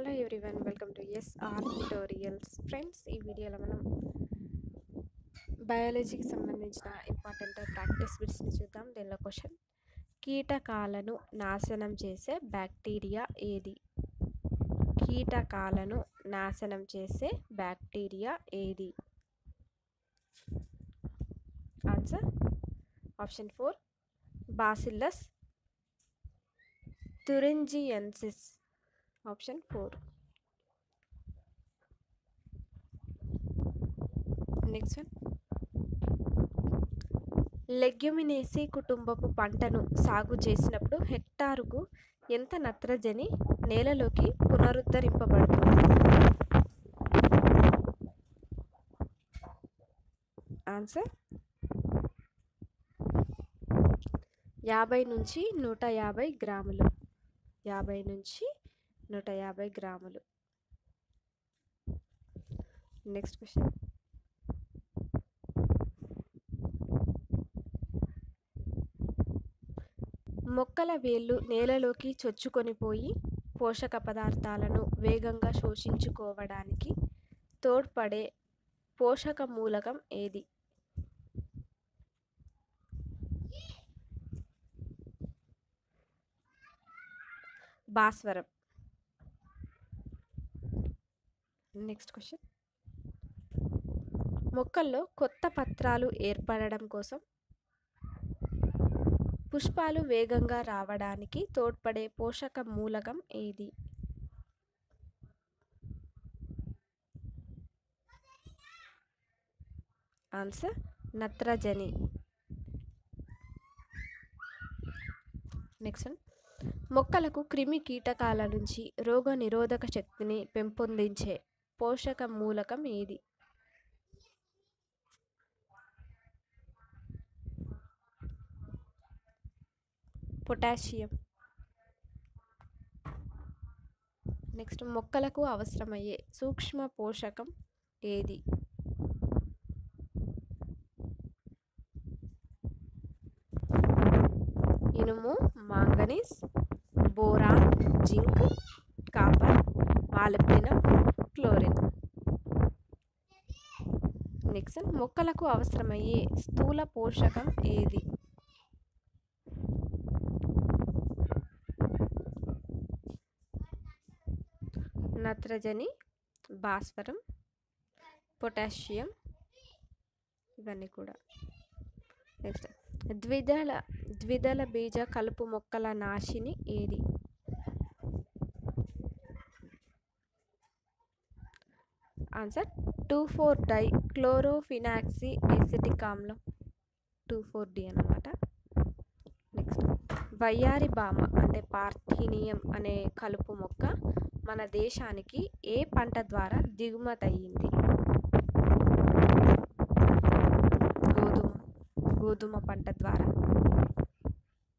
Hello everyone, welcome to S R tutorials. Friends, ఈ వీడియోలో మనం బయాలజీకి సంబంధించిన ఇంపార్టెంట్ ప్రాక్టీస్ బిట్స్ని చూద్దాం. దీనిలో క్వశ్చన్: కీటకాలను నాశనం చేసే బ్యాక్టీరియా ఏది? కీటకాలను నాశనం చేసే బ్యాక్టీరియా ఏది? Answer option 4, bacillus thuringiensis. Option 4. Next one: leguminaceae కుటుంబపు పంటను సాగు చేసినప్పుడు హెక్టారుకు ఎంత నత్రజని నేలలోకి పునరుద్ధరింపబడుతుంది? ఆన్సర్ 50 నుంచి 150 గ్రాములు. 50 నుంచి 150 గ్రాములు. నెక్స్ట్ క్వశ్చన్: మొక్కల వేళ్ళు నేలలోకి చొచ్చుకొని పోయి పోషక పదార్థాలను వేగంగా శోషించుకోవడానికి తోడ్పడే పోషక మూలకం ఏది? భాస్వరం. నెక్స్ట్ క్వశ్చన్: మొక్కల్లో కొత్త పత్రాలు ఏర్పడడం కోసం పుష్పాలు వేగంగా రావడానికి తోడ్పడే పోషక మూలకం ఏది? ఆన్సర్ నత్రజని. నెక్స్ట్ వన్: మొక్కలకు క్రిమి కీటకాల నుంచి రోగ నిరోధక శక్తిని పెంపొందించే పోషక మూలకం ఏది? పొటాషియం. నెక్స్ట్: మొక్కలకు అవసరమయ్యే సూక్ష్మ పోషకం ఏది? ఇనుము, manganese, boron, zinc, copper, molybdenum, chlorine. Next: మొక్కలకు అవసరమయ్యే స్థూల పోషకం ఏది? నత్రజని, భాస్వరం, పొటాషియం, ఇవన్నీ కూడా. నెక్స్ట్: ద్విదళ బీజ కలుపు మొక్కల నాశిని ఏది? ఆన్సర్ 2,4-డై క్లోరోఫినాక్సి ఎసిటిక్ ఆమ్లం, 2,4-D అన్నమాట. నెక్స్ట్: వయ్యారి బామ అంటే పార్థీనియం అనే కలుపు మొక్క మన దేశానికి ఏ పంట ద్వారా దిగుమతి అయ్యింది? గోధుమ పంట ద్వారా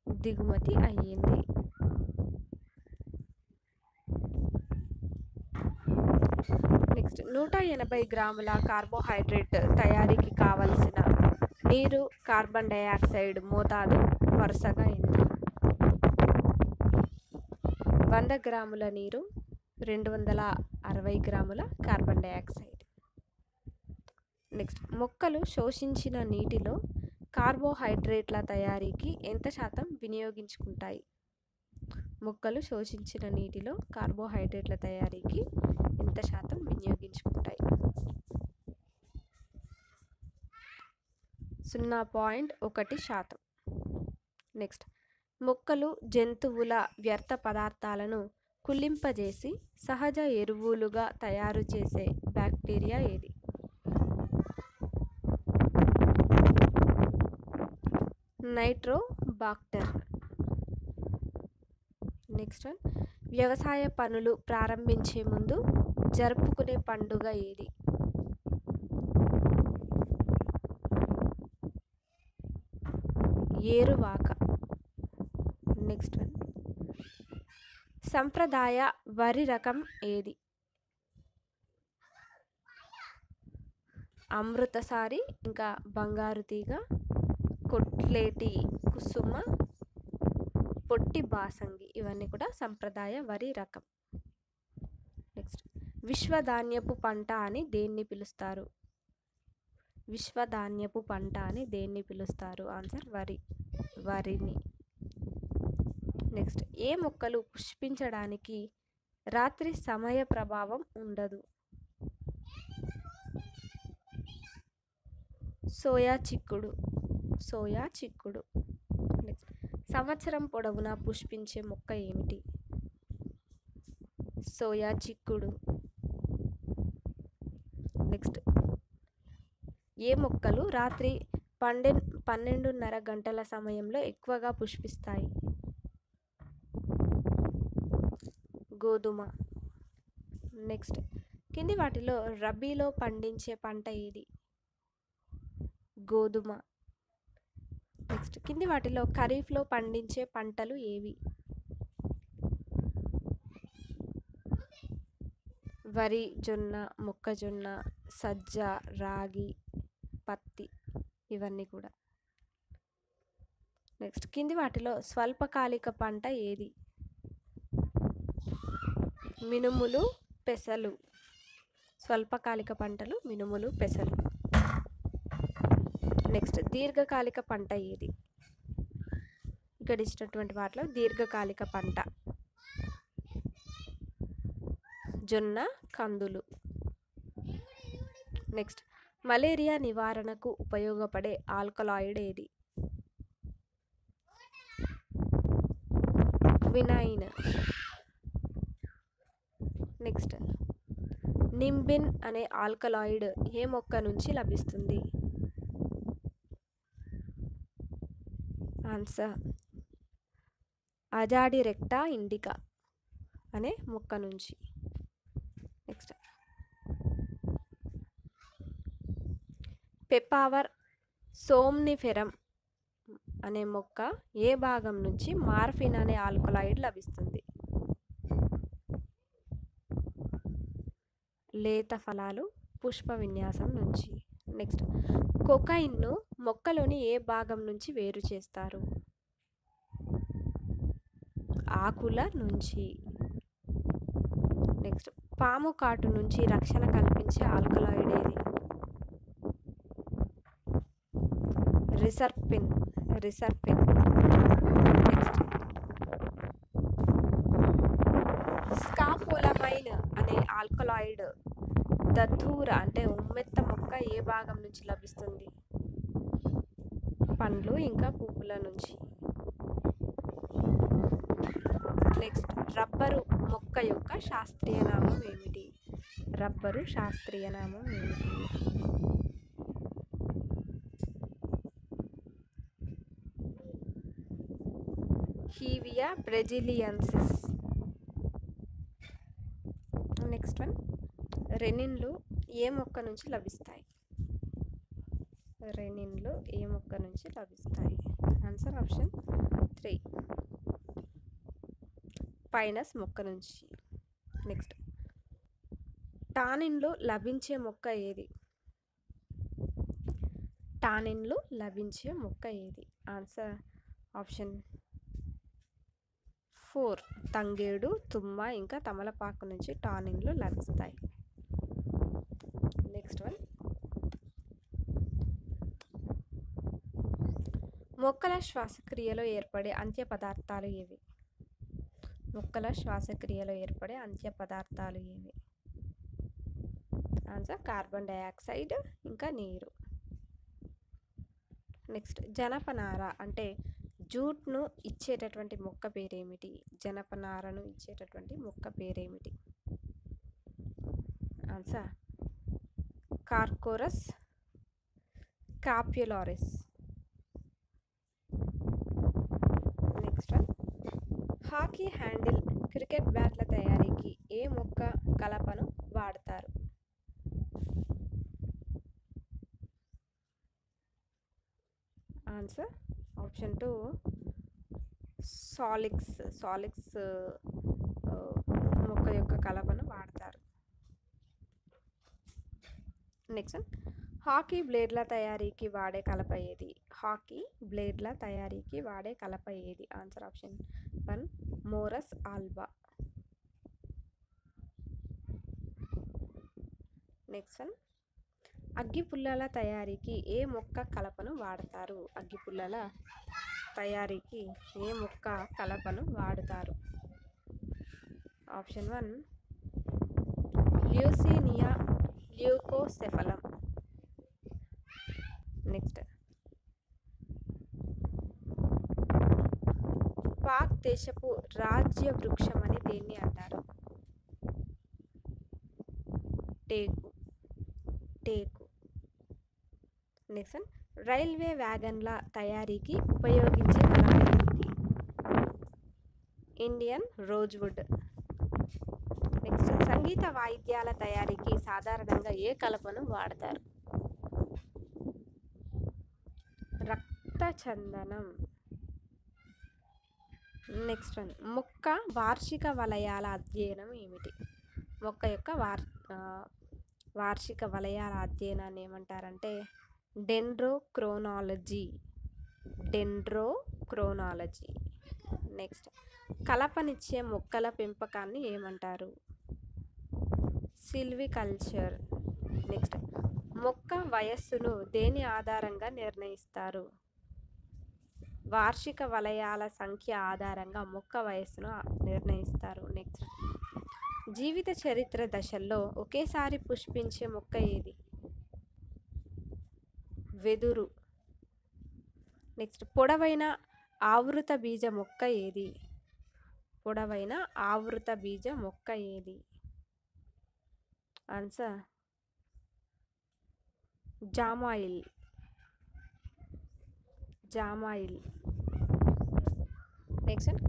దిగుమతి అయ్యింది. నెక్స్ట్: 180 గ్రాముల కార్బోహైడ్రేట్ తయారీకి కావలసిన నీరు, కార్బన్ డయాక్సైడ్ మోతాదు వరుసగా ఎంత? 100 గ్రాముల నీరు, 260 గ్రాముల కార్బన్ డయాక్సైడ్. నెక్స్ట్: మొక్కలు శోషించిన నీటిలో కార్బోహైడ్రేట్ల తయారీకి ఎంత శాతం వినియోగించుకుంటాయి? మొక్కలు శోషించిన నీటిలో కార్బోహైడ్రేట్ల తయారీకి ఎంత శాతం వినియోగించుకుంటాయి? 0.1%. నెక్స్ట్: మొక్కలు జంతువుల వ్యర్థ పదార్థాలను కుళ్ళింపజేసి సహజ ఎరువులుగా తయారు చేసే బ్యాక్టీరియా ఏది? నైట్రోబాక్టర్. నెక్స్ట్ వన్: వ్యవసాయ పనులు ప్రారంభించే ముందు జరుపుకునే పండుగ ఏది? ఏరువాక. నెక్స్ట్ వన్: సంప్రదాయ వరి రకం ఏది? అమృతసారి, ఇంకా బంగారు తీగ, కొట్లేటి కుసుమ, పొట్టి బాసంగి, ఇవన్నీ కూడా సంప్రదాయ వరి రకం. విశ్వధాన్యపు పంట అని దేన్ని పిలుస్తారు? విశ్వధాన్యపు పంట అని దేన్ని పిలుస్తారు? ఆన్సర్ వరిని. నెక్స్ట్, ఏ మొక్కలు పుష్పించడానికి రాత్రి సమయ ప్రభావం ఉండదు? సోయా చిక్కుడు. నెక్స్ట్, సంవత్సరం పొడవునా పుష్పించే మొక్క ఏమిటి? సోయా చిక్కుడు. నెక్స్ట్, ఏ మొక్కలు రాత్రి 12:30 గంటల సమయంలో ఎక్కువగా పుష్పిస్తాయి? గోధుమ. నెక్స్ట్, కింది వాటిలో రబీలో పండించే పంట ఏది? గోధుమ. నెక్స్ట్, కింది వాటిలో ఖరీఫ్లో పండించే పంటలు ఏవి? వరి, జొన్న, మొక్కజొన్న, సజ్జ, రాగి, పత్తి, ఇవన్నీ కూడా. నెక్స్ట్, కింది వాటిలో స్వల్పకాలిక పంట ఏది? మినుములు, పెసలు. స్వల్పకాలిక పంటలు మినుములు, పెసలు. నెక్స్ట్, దీర్ఘకాలిక పంట ఏది? ఇక్కడ ఇచ్చినటువంటి వాటిలో దీర్ఘకాలిక పంట జొన్న, కందులు. నెక్స్ట్, మలేరియా నివారణకు ఉపయోగపడే ఆల్కలాయిడ్ ఏది? క్వినైన్. నెక్స్ట్, నింబిన్ అనే ఆల్కలాయిడ్ ఏ మొక్క నుంచి లభిస్తుంది? ఆన్సర్ అజాడిరెక్టా ఇండికా అనే మొక్క నుంచి. నెక్స్ట్, పెపావర్ సోమ్నిఫెరం అనే మొక్క ఏ భాగం నుంచి మార్ఫిన్ అనే ఆల్కలాయిడ్ లభిస్తుంది? లేత ఫలాలు, పుష్ప విన్యాసం నుంచి. నెక్స్ట్, కొకైన్ను మొక్కలోని ఏ భాగం నుంచి వేరు చేస్తారు? ఆకుల నుంచి. నెక్స్ట్, పాము కాటు నుంచి రక్షణ కల్పించే ఆల్కలాయిడ్ ఏది? రిసర్పిన్. నెక్స్ట్, స్కాపోలమైన్ అనే ఆల్కలాయిడ్ దత్తూర అంటే ఉమ్మెత్త మొక్క ఏ భాగం నుంచి లభిస్తుంది? పండ్లు ఇంకా పువ్వుల నుంచి. నెక్స్ట్, రబ్బరు మొక్క యొక్క శాస్త్రీయ నామం ఏమిటి? రబ్బరు శాస్త్రీయ నామం ఏమిటి? హీవియా బ్రెజిలియన్సిస్. నెక్స్ట్ వన్, రెనిన్లు ఏ మొక్క నుంచి లభిస్తాయి? ఆన్సర్ ఆప్షన్ 3, పైనస్ మొక్క నుంచి. నెక్స్ట్, టానిన్లు లభించే మొక్క ఏది? ఆన్సర్ ఆప్షన్ 4, తంగేడు, తుమ్మ ఇంకా తమలపాకు నుంచి టానిన్లు లభిస్తాయి. నెక్స్ట్ వన్, మొక్కల శ్వాసక్రియలో ఏర్పడే అంత్య పదార్థాలు ఏవి? ఆన్సర్ కార్బన్ డయాక్సైడ్ ఇంకా నీరు. నెక్స్ట్, జనపనార అంటే జూట్ను ఇచ్చేటటువంటి మొక్క పేరేమిటి? జనపనారను ఇచ్చేటటువంటి మొక్క పేరేమిటి? Answer corchorus capsularis. Next one, hockey handle, cricket బ్యాట్ల తయారీకి ఏ మొక్క కలపను వాడతారు? ఆన్సర్ ఆప్షన్ 2, సాలిక్స్ మొక్క యొక్క కలపను వాడతారు. నెక్స్ట్, హాకీ బ్లేడ్ల తయారీకి వాడే కలప ఏది? Answer option 1, morus alba. Next one, అగ్గిపుల్లల తయారీకి ఏ మొక్క కలపను వాడతారు? అగ్గిపుల్లల తయారీకి ఏ మొక్క కలపను వాడుతారు? ఆప్షన్ 1 ల్యూసినియా ల్యూకోసెఫలం. నెక్స్ట్, పాక్ దేశపు రాజ్య వృక్షం అని దేన్ని అంటారు? టేకు. టేకు. నెక్స్ట్, రైల్వే వ్యాగన్ల తయారీకి ఉపయోగించే కలప ఏమిటి? Indian rosewood. నెక్స్ట్, సంగీత వాయిద్యాల తయారీకి సాధారణంగా ఏ కలపను వాడతారు? రక్తచందనం. నెక్స్ట్ వన్, మొక్క వార్షిక వలయాల అధ్యయనం ఏమిటి? మొక్క యొక్క వార్షిక వలయాల అధ్యయనాన్ని ఏమంటారంటే డెండ్రోక్రోనాలజీ. డెండ్రోక్రోనాలజీ. నెక్స్ట్, కలపనిచ్చే మొక్కల పెంపకాన్ని ఏమంటారు? సిల్వికల్చర్. నెక్స్ట్, మొక్క వయస్సును దేని ఆధారంగా నిర్ణయిస్తారు? వార్షిక వలయాల సంఖ్య ఆధారంగా మొక్క వయస్సును నిర్ణయిస్తారు. నెక్స్ట్, జీవిత చరిత్ర దశల్లో ఒకేసారి పుష్పించే మొక్క ఏది? వెదురు. నెక్స్ట్, పొడవైన ఆవృత బీజ మొక్క ఏది? పొడవైన ఆవృత బీజ మొక్క ఏది? ఆన్సర్ జామాయిల్. జామాయిల్. నెక్స్ట్,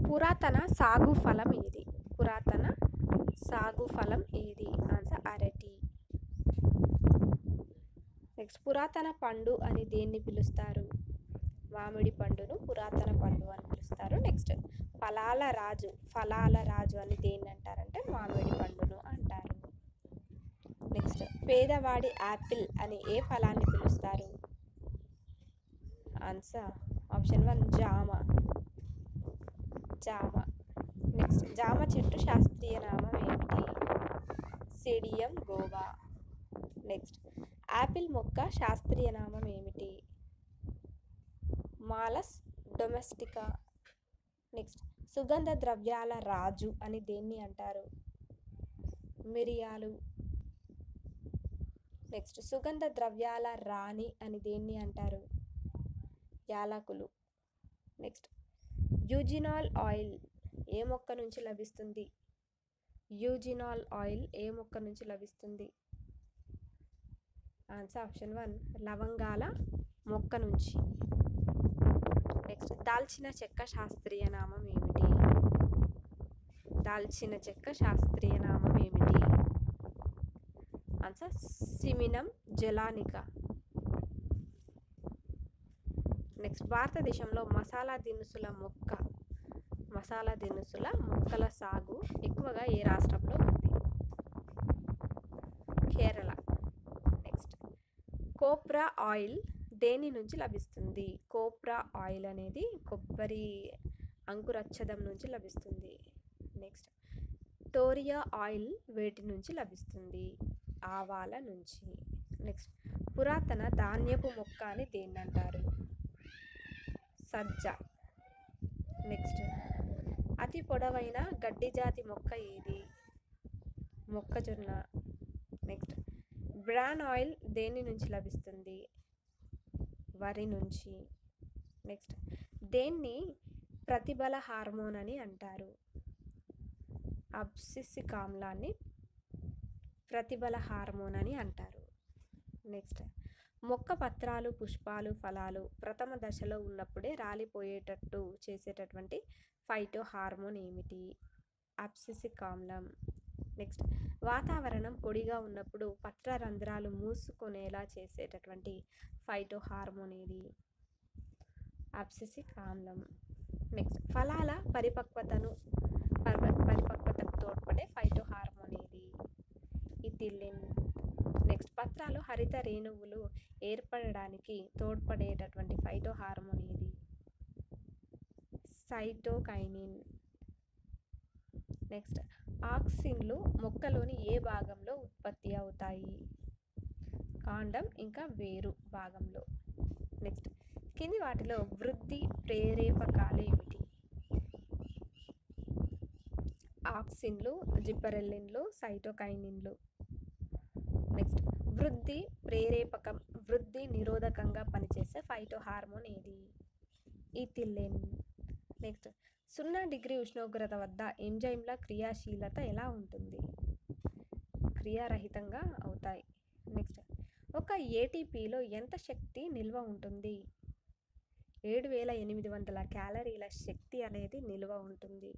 పురాతన సాగు ఫలం ఏది? పురాతన సాగు ఫలం ఏది? ఆన్సర్ అరటి. నెక్స్ట్, పురాతన పండు అని దేన్ని పిలుస్తారు? మామిడి పండును పురాతన పండు అని పిలుస్తారు. నెక్స్ట్, ఫలాల రాజు. ఫలాల రాజు అని దేన్ని అంటారంటే మామిడి పండును అంటారు. నెక్స్ట్, పేదవాడి యాపిల్ అని ఏ ఫలాన్ని పిలుస్తారు? ఆన్సర్ ఆప్షన్ 1 జామ. జామ. నెక్స్ట్, జామ చెట్టు శాస్త్రీయ నామం ఏమిటి? సెడియం గోవా. నెక్స్ట్, యాపిల్ మొక్క శాస్త్రీయ నామం ఏమిటి? Malus domestica. నెక్స్ట్, సుగంధ ద్రవ్యాల రాజు అని దేన్ని అంటారు? మిరియాలు. నెక్స్ట్, సుగంధ ద్రవ్యాల రాణి అని దేన్ని అంటారు? యాలకులు. నెక్స్ట్, యూజినాల్ ఆయిల్ ఏ మొక్క నుంచి లభిస్తుంది? యూజినాల్ ఆయిల్ ఏ మొక్క నుంచి లభిస్తుంది? ఆన్సర్ ఆప్షన్ 1 లవంగాల మొక్క నుంచి. నెక్స్ట్, దాల్చిన చెక్క శాస్త్రీయ నామం ఏమిటి? దాల్చిన చెక్క శాస్త్రీయ నామం ఏమిటి? ఆన్సర్ సిమినం జెలానికా. నెక్స్ట్, భారతదేశంలో మసాలా దినుసుల మొక్కల సాగు ఎక్కువగా ఏ రాష్ట్రంలో ఉంది? కేరళ. నెక్స్ట్, కోప్రా ఆయిల్ దేని నుంచి లభిస్తుంది? కోప్రా ఆయిల్ అనేది కొబ్బరి అంకురచ్చదం నుంచి లభిస్తుంది. నెక్స్ట్, టోరియా ఆయిల్ వేటి నుంచి లభిస్తుంది? ఆవాల నుంచి. నెక్స్ట్, పురాతన ధాన్యపు మొక్క అని దేన్ని అంటారు? సజ్జ. నెక్స్ట్, అతి పొడవైన గడ్డి జాతి మొక్క ఏది? మొక్కజొన్న. నెక్స్ట్, బ్రాన్ ఆయిల్ దేని నుంచి లభిస్తుంది? వరి నుంచి. నెక్స్ట్, దేన్ని ప్రతిబల హార్మోన్ అని అంటారు? అబ్సిసిక్ ఆమ్లాన్ని ప్రతిబల హార్మోన్ అని అంటారు. నెక్స్ట్, మొక్క పత్రాలు, పుష్పాలు, ఫలాలు ప్రథమ దశలో ఉన్నప్పుడే రాలిపోయేటట్టు చేసేటటువంటి ఫైటో హార్మోన్ ఏమిటి? అబ్సిసిక్ ఆమ్లం. నెక్స్ట్, వాతావరణం పొడిగా ఉన్నప్పుడు పత్ర రంధ్రాలు మూసుకునేలా చేసేటటువంటి ఫైటో హార్మోన్ ఏది? అబ్సిసిక్ ఆమ్లం. నెక్స్ట్, ఫలాల పరిపక్వతకు తోడ్పడే ఫైటో హార్మోన్ ఏది? ఇథిలిన్. నెక్స్ట్, పత్రాలు హరిత రేణువులు ఏర్పడడానికి తోడ్పడేటటువంటి ఫైటో హార్మోన్ ఏది? సైటోకైనిన్. నెక్స్ట్, ఆక్సిన్లు మొక్కలోని ఏ భాగంలో ఉత్పత్తి అవుతాయి? కాండం ఇంకా వేరు భాగంలో. నెక్స్ట్, కింది వాటిలో వృద్ధి ప్రేరేపకాలు ఏమిటి? ఆక్సిన్లు, జిబ్బరెల్లిన్లు, సైటోకైనిన్లు. నెక్స్ట్, వృద్ధి ప్రేరేపకం, వృద్ధి నిరోధకంగా పనిచేసే ఫైటో హార్మోన్ ఏది? ఇథిలిన్. నెక్స్ట్, 0 డిగ్రీ ఉష్ణోగ్రత వద్ద ఎంజైమ్ల క్రియాశీలత ఎలా ఉంటుంది? క్రియారహితంగా అవుతాయి. నెక్స్ట్, ఒక ఏటీపీలో ఎంత శక్తి నిల్వ ఉంటుంది? 7800 క్యాలరీల శక్తి అనేది నిల్వ ఉంటుంది.